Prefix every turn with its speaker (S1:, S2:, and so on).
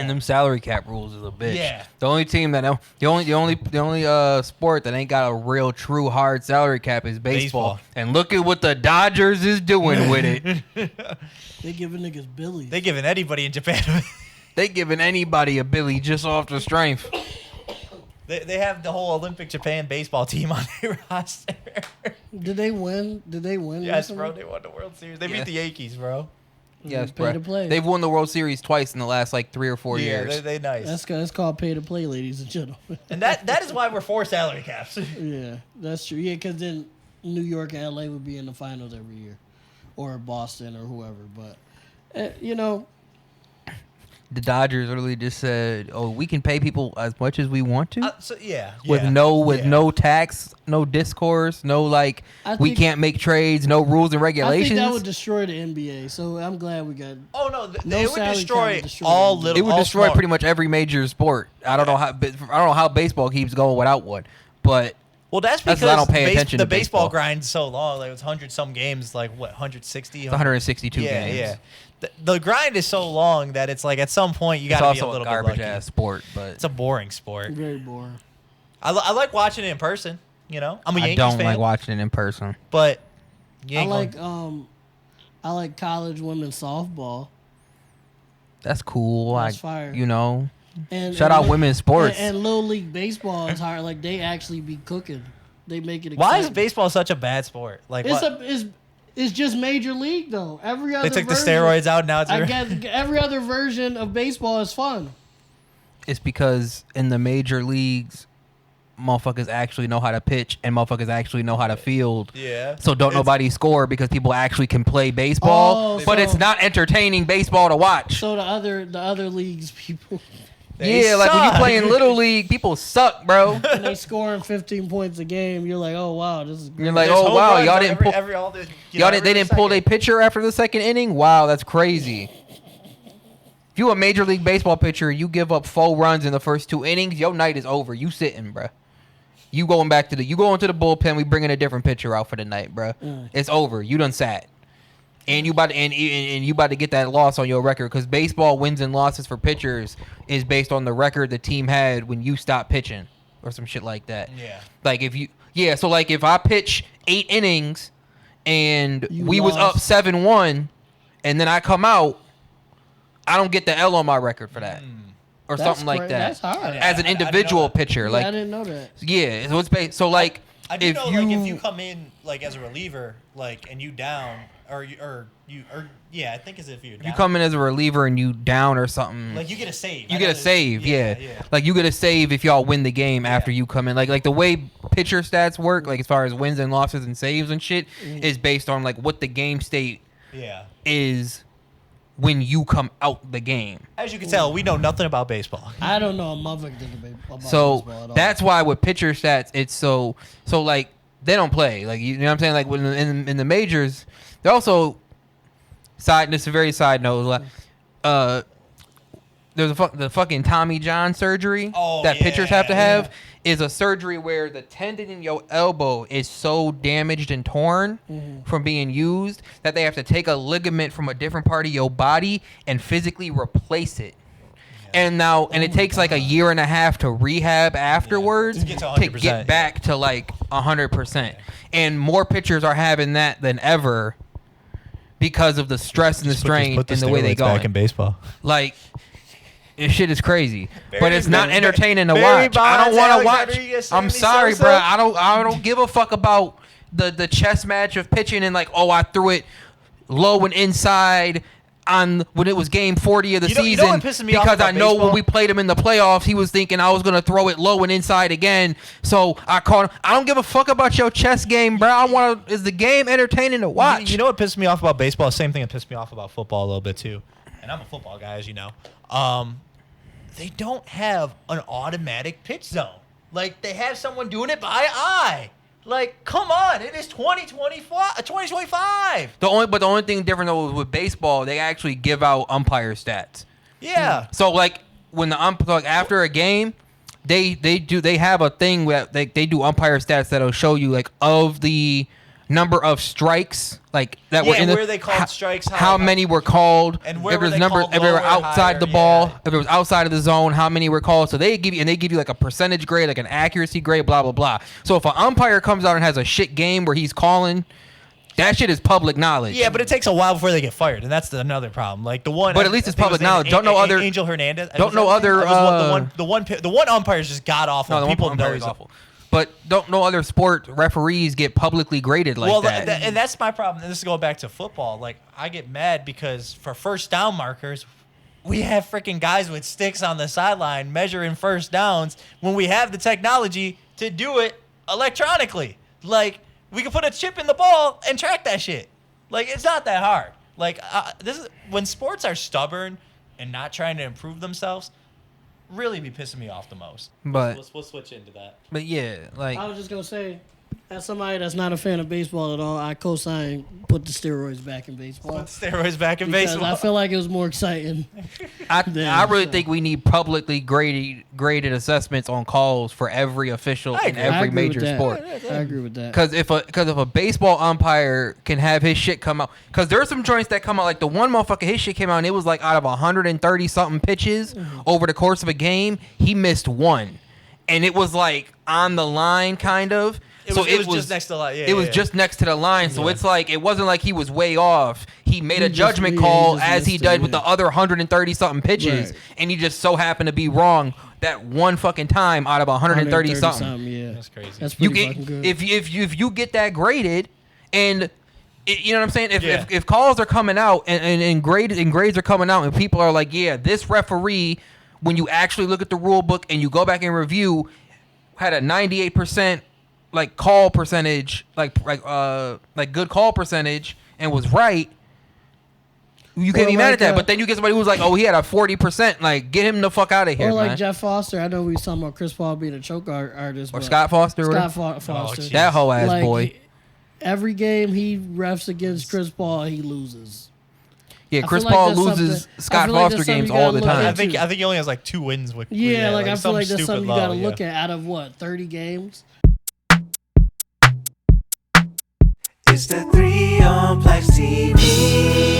S1: And them salary cap rules is a bitch.
S2: Yeah.
S1: The only team that the only sport that ain't got a real true hard salary cap is baseball. And look at what the Dodgers is doing with it.
S3: They giving niggas billies.
S2: They giving anybody in Japan.
S1: They giving anybody a billy just off the strength.
S2: They have the whole Olympic Japan baseball team on their roster.
S3: Did they win?
S2: Yes,
S3: recently?
S2: bro. They won the World Series. They beat the Yankees, bro.
S1: Yes,
S3: pay
S1: bro.
S3: to play.
S1: They've won the World Series twice in the last like 3 or 4 years.
S2: Yeah, they nice.
S3: That's called pay to play, ladies and gentlemen.
S2: And that is why we're for salary caps.
S3: Yeah, that's true. Yeah, because then New York and LA would be in the finals every year, or Boston or whoever. But you know,
S1: The Dodgers literally just said, "Oh, we can pay people as much as we want to,
S2: With
S1: no tax, no discourse, no like we
S3: think-
S1: can't make trades, no rules and
S3: I
S1: regulations."
S3: think that would destroy the NBA. So I'm glad we got.
S2: Oh no,
S3: No
S2: it would
S3: salary
S2: destroy
S3: cap would destroy
S2: all
S3: the-
S2: little.
S1: It would
S2: all
S1: destroy
S2: smart.
S1: pretty much every major sport. I don't know how baseball keeps going without one, but
S2: Well, that's
S1: That's
S2: because
S1: 'cause I don't pay attention
S2: the
S1: to
S2: baseball
S1: baseball.
S2: grind's so long. Like it's 100-some games. Like what, 160?
S1: it's 162
S2: yeah,
S1: games.
S2: yeah. The grind is so long that it's like at some point you
S1: It's
S2: got to be a
S1: also
S2: little
S1: a garbage
S2: bit lucky.
S1: ass sport, but
S2: It's a boring sport.
S3: Very boring.
S2: I like watching it in person. You know, I'm a
S1: I
S2: Yankees
S1: don't
S2: fan,
S1: like watching it in person.
S2: but you
S3: I
S2: ain't
S3: like
S2: gonna-
S3: I like college women's softball.
S1: That's cool.
S3: That's fire.
S1: You know,
S3: And
S1: shout out women's sports.
S3: And Little League baseball is hard. Like they actually be cooking. They make it.
S2: Why is
S3: exciting.
S2: baseball such a bad sport? Like what?
S3: It's just major league though. Every other
S2: They took the
S3: version-
S2: steroids out now. It's
S3: I guess every other version of baseball is fun.
S1: It's because in the major leagues, motherfuckers actually know how to pitch and motherfuckers actually know how to field.
S2: Yeah.
S1: So don't nobody score because people actually can play baseball,
S3: Oh,
S1: but
S3: so-
S1: it's not entertaining baseball to watch.
S3: So the other leagues people
S2: They
S1: Like when you
S2: suck.
S1: play in little league, people suck, bro.
S3: when they scoring 15 points a game, you're like, oh wow, this is great.
S1: You're like,
S2: There's
S1: oh
S2: home
S1: wow,
S2: runs
S1: y'all
S2: on
S1: didn't pull, they didn't pull their pitcher after the second inning. Wow, that's crazy. If you a major league baseball pitcher, you give up 4 runs in the first 2 innings, your night is over. You sitting, bro. You going into the bullpen. We bringing a different pitcher out for the night, bro. It's over. You done sat, and you about to get that loss on your record because baseball wins and losses for pitchers is based on the record the team had when you stopped pitching or some shit like that.
S2: Yeah.
S1: Like so like if I pitch 8 innings and
S3: You
S1: we was up
S3: lost.
S1: 7-1, and then I come out, I don't get the L on my record for that. Or
S3: That's
S1: something like
S3: great.
S1: that.
S3: That's hard.
S2: Yeah.
S1: As an
S2: I didn't know
S1: individual
S2: that.
S1: pitcher,
S3: Yeah,
S1: like
S3: I didn't know that.
S1: yeah, so it's based. So like,
S2: I do
S1: if
S2: know,
S1: you,
S2: like, if you come in like as a reliever, like, and you down, or I think as if you're down.
S1: you come in as a reliever and you down or something,
S2: like you get a save.
S1: you
S2: I
S1: get
S2: know
S1: a
S2: that-
S1: save. Yeah, like you get a save if y'all win the game after you come in. Like the way pitcher stats work, like as far as wins and losses and saves and shit, is based on like what the game state
S2: Yeah.
S1: is when you come out the game.
S2: As you can tell, we know nothing about baseball.
S3: I don't know a motherfucking thing about
S1: So
S3: baseball at all.
S1: that's why with pitcher stats, it's so like they don't play. Like you know what I'm saying? Like when in the majors, they're also this is a very side note. Like, there's the fucking Tommy John surgery that pitchers have to have is a surgery where the tendon in your elbow is so damaged and torn from being used that they have to take a ligament from a different part of your body and physically replace it. And it takes like 1.5 years to rehab afterwards
S2: To get to
S1: to
S2: 100%,
S1: get back to like 100%. And more pitchers are having that than ever because of the stress and the strain and the way they go.
S2: back in baseball.
S1: Like, this shit is crazy, but
S2: Barry
S1: it's not
S2: Bonds,
S1: entertaining to
S2: Barry
S1: watch. I don't
S2: Bonds,
S1: want to
S2: Alex
S1: watch.
S2: Rodriguez,
S1: I'm
S2: Sammy
S1: sorry,
S2: Sosa.
S1: bro. I don't give a fuck about the chess match of pitching and like, oh, I threw it low and inside on when it was game 40 of the
S2: You know
S1: season
S2: what pisses me off
S1: because I
S2: about
S1: know when
S2: baseball?
S1: we played him in the playoffs, he was thinking I was gonna throw it low and inside again. So I called him. I don't give a fuck about your chess game, bro. Is the game entertaining to watch?
S2: You know what pisses me off about baseball? Same thing that pissed me off about football a little bit too. And I'm a football guy, as you know. They don't have an automatic pitch zone. Like, they have someone doing it by eye. Like, come on. It is 2025.
S1: The only thing different though with baseball, they actually give out umpire stats.
S2: Yeah.
S1: So like when the after a game, they have a thing where they do umpire stats that'll show you like of the number of strikes like that were in
S2: where they called strikes,
S1: how many were called,
S2: and where
S1: if
S2: were
S1: it was
S2: they called
S1: if they were
S2: lower,
S1: outside
S2: higher,
S1: the ball,
S2: yeah.
S1: if it was outside of the zone, how many were called. So they give you like a percentage grade, like an accuracy grade, blah blah blah. So if an umpire comes out and has a shit game where he's calling, that shit is public knowledge.
S2: Yeah, but it takes a while before they get fired, and that's another problem. Like the one,
S1: But at least it's
S2: I think
S1: public
S2: it was
S1: knowledge. Don't know other
S2: Angel Hernandez.
S1: don't know other,
S2: the one umpires just got awful.
S1: No, the
S2: People
S1: one
S2: know
S1: umpire
S2: he's
S1: is awful. But don't know other sport referees get publicly graded like that.
S2: And that's my problem. And this is going back to football. Like, I get mad because for first down markers, we have freaking guys with sticks on the sideline measuring first downs when we have the technology to do it electronically. Like, we can put a chip in the ball and track that shit. Like, it's not that hard. Like, this is when sports are stubborn and not trying to improve themselves. Really be pissing me off the most.
S1: But
S2: We'll switch into that.
S1: But yeah, like
S3: I was just gonna say, as somebody that's not a fan of baseball at all, I co-sign put the steroids back in baseball.
S2: Put steroids back in
S3: Because
S2: baseball.
S3: I feel like it was more exciting.
S1: I really think we need publicly graded assessments on calls for every official in
S3: I
S1: every
S3: agree with
S1: major
S3: that.
S1: sport.
S3: I agree with that.
S1: Because if a baseball umpire can have his shit come out, because there are some joints that come out, like the one motherfucker, his shit came out and it was like out of 130 something pitches over the course of a game, he missed one, and it was like on the line kind of.
S2: It was just next to the line. Yeah,
S1: it was just next to the line, so it's like it wasn't like he was way off. He made a judgment
S3: he
S1: call
S3: just
S1: as he
S3: missed
S1: did
S3: it,
S1: with the other 130 something pitches,
S3: Right.
S1: and he just so happened to be wrong that one fucking time out of 130 something.
S3: Yeah,
S2: That's crazy.
S3: That's
S1: You
S3: pretty
S1: get
S3: fucking good.
S1: if you get that graded, and you know what I'm saying.
S2: Yeah.
S1: If calls are coming out and grades are coming out, and people are like, yeah, this referee, when you actually look at the rule book and you go back and review, had a 98% like call percentage, like good call percentage, and was right. You can't
S3: Or
S1: be mad
S3: like,
S1: at that. But then you get somebody who's like, oh, he had a 40%. Like, get him the fuck out of here,
S3: Or like
S1: man.
S3: Jeff Foster. I know we was talking about Chris Paul being a choke artist.
S1: Or
S3: but
S1: Scott Foster. or
S3: Scott
S1: whatever.
S3: Foster.
S2: jeez.
S1: That whole ass
S3: Like,
S1: boy.
S3: Every game he refs against Chris Paul, he loses.
S1: Yeah,
S3: I
S1: Chris
S3: feel like
S1: Paul
S3: that's
S1: loses
S3: something- I
S1: Scott
S3: feel like
S1: Foster
S3: that's something
S1: games
S3: you gotta
S1: all the
S3: look
S1: time.
S2: I think he only has like 2 wins with.
S3: Yeah, like I feel
S2: some
S3: like that's something
S2: stupid
S3: you got to
S2: low,
S3: look at out of what 30 games.
S4: It's the 3 on PLAXtv.